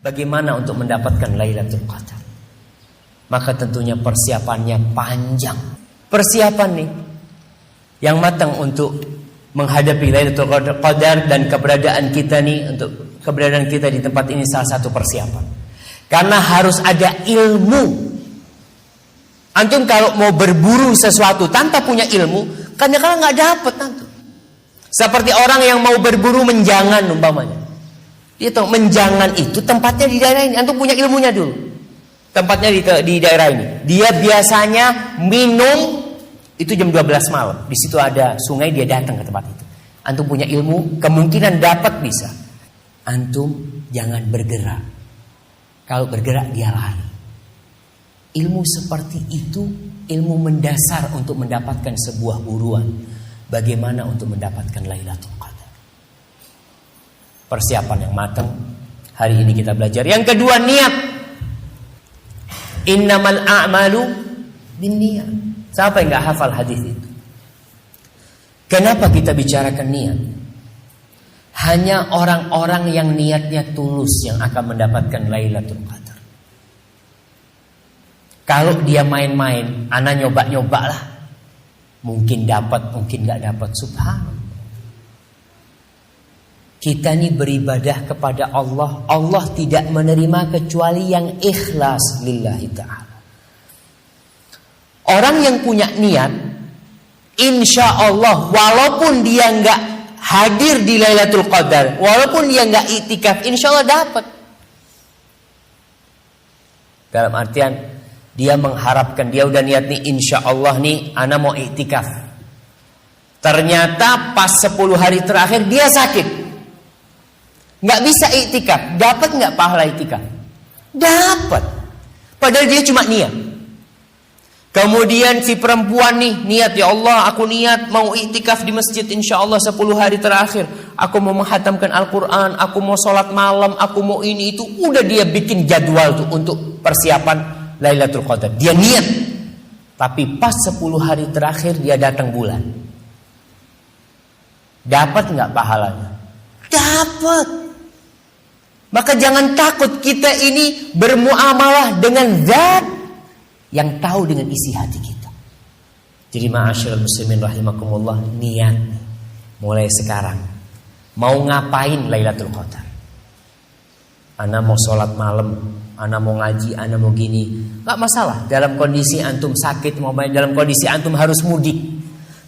bagaimana untuk mendapatkan Lailatul Qadar? Maka tentunya persiapannya panjang. Persiapan nih yang matang untuk menghadapi Lailatul Qadar, dan keberadaan kita nih, untuk keberadaan kita di tempat ini salah satu persiapan. Karena harus ada ilmu. Antum kalau mau berburu sesuatu tanpa punya ilmu, kadang-kadang nggak dapat antum. Seperti orang yang mau berburu menjangan umpamanya. Dia tahu menjangan itu tempatnya di daerah ini. Antum punya ilmunya dulu. Tempatnya di daerah ini. Dia biasanya minum itu jam 12 malam. Di situ ada sungai, dia datang ke tempat itu. Antum punya ilmu, kemungkinan dapat bisa. Antum jangan bergerak. Kalau bergerak dia lari. Ilmu seperti itu ilmu mendasar untuk mendapatkan sebuah buruan. Bagaimana untuk mendapatkan Lailatul Qadar. Persiapan yang matang. Hari ini kita belajar. Yang kedua, niat. Innamal a'malu binniyat. Siapa yang gak hafal hadis itu? Kenapa kita bicarakan niat? Hanya orang-orang yang niatnya tulus yang akan mendapatkan Lailatul Qadar. Kalau dia main-main, ana nyoba-nyoba lah, mungkin dapat, mungkin gak dapat. Subhanallah. Kita ini beribadah kepada Allah. Allah tidak menerima kecuali yang ikhlas lillahi ta'ala. Orang yang punya niat, insya Allah walaupun dia gak hadir di Lailatul Qadar, walaupun dia gak iktikaf, insya Allah dapat. Dalam artian dia mengharapkan, dia udah niat nih, insya Allah nih ana mau iktikaf. Ternyata pas 10 hari terakhir dia sakit, nggak bisa iktikaf. Dapat nggak pahala iktikaf? Dapat. Padahal dia cuma niat. Kemudian si perempuan nih niat, ya Allah aku niat mau iktikaf di masjid insya Allah 10 hari terakhir. Aku mau menghatamkan Al-Quran, aku mau sholat malam, aku mau ini itu. Udah dia bikin jadwal tuh untuk persiapan Lailatul Qadar. Dia niat. Tapi pas 10 hari terakhir dia datang bulan. Dapat nggak pahalanya? Dapat. Maka jangan takut, kita ini bermuamalah dengan zat yang tahu dengan isi hati kita. Jadi ma'asyiral muslimin rahimakumullah, niat mulai sekarang. Mau ngapain Lailatul Qadar? Ana mau sholat malam, ana mau ngaji, ana mau gini, gak masalah. Dalam kondisi antum sakit, dalam kondisi antum harus mudik.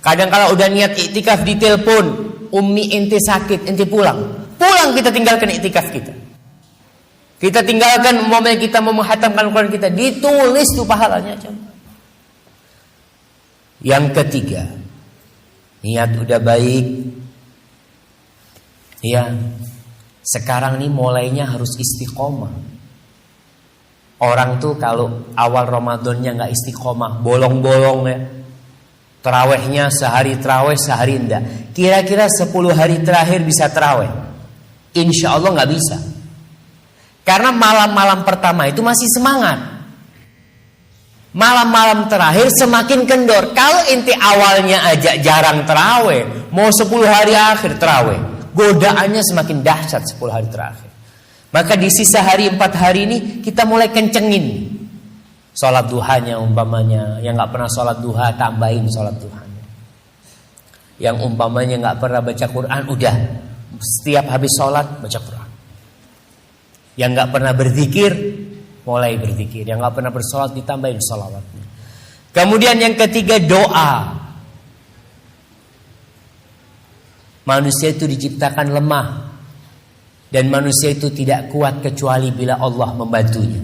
Kadang kalau udah niat iktikaf ditelepon, Umi ente sakit, ente pulang. Pulang kita tinggalkan iktikaf kita. Kita tinggalkan momen kita mau menghatamkan Al-Quran kita, ditulis tuh pahalanya. Yang ketiga, niat udah baik. Ya, sekarang nih mulainya harus istiqomah. Orang tuh kalau awal Ramadannya gak istiqomah, bolong-bolong ya. Terawihnya sehari terawih, sehari enggak. Kira-kira 10 hari terakhir bisa terawih? Insya Allah gak bisa. Karena malam-malam pertama itu masih semangat. Malam-malam terakhir semakin kendor. Kalau inti awalnya aja jarang terawih, mau 10 hari akhir terawih, godaannya semakin dahsyat 10 hari terakhir. Maka di sisa hari 4 hari ini kita mulai kencengin sholat duhanya umpamanya. Yang gak pernah sholat duha, tambahin sholat duhanya. Yang umpamanya gak pernah baca Quran, udah setiap habis sholat baca Quran. Yang gak pernah berzikir, mulai berzikir. Yang gak pernah bersolat, ditambahin sholawatnya. Kemudian yang ketiga, doa. Manusia itu diciptakan lemah. Dan manusia itu tidak kuat kecuali bila Allah membantunya.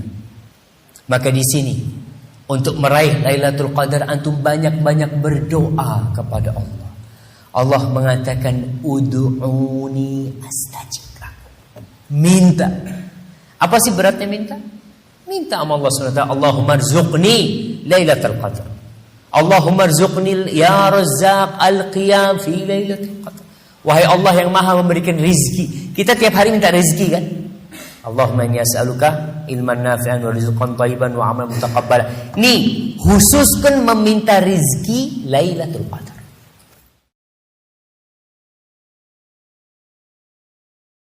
Maka di sini, untuk meraih Lailatul Qadar, antum banyak-banyak berdoa kepada Allah. Allah mengatakan, ud'uni astajib lakum. Minta. Apa sih beratnya minta? Minta sama Allah SWT. Allahumma rzuqni Lailatul Qadar. Allahumma rzuqni ya Razzaq al-qiyam fi Lailatul Qadar. Wahai Allah yang maha memberikan rizki. Kita tiap hari minta rizki kan? Allahumma inni as'aluka ilman nafi'an wa rizqan thayyiban wa amalan mutaqabbalan. Nih, khususkan meminta rizki Lailatul Qadar.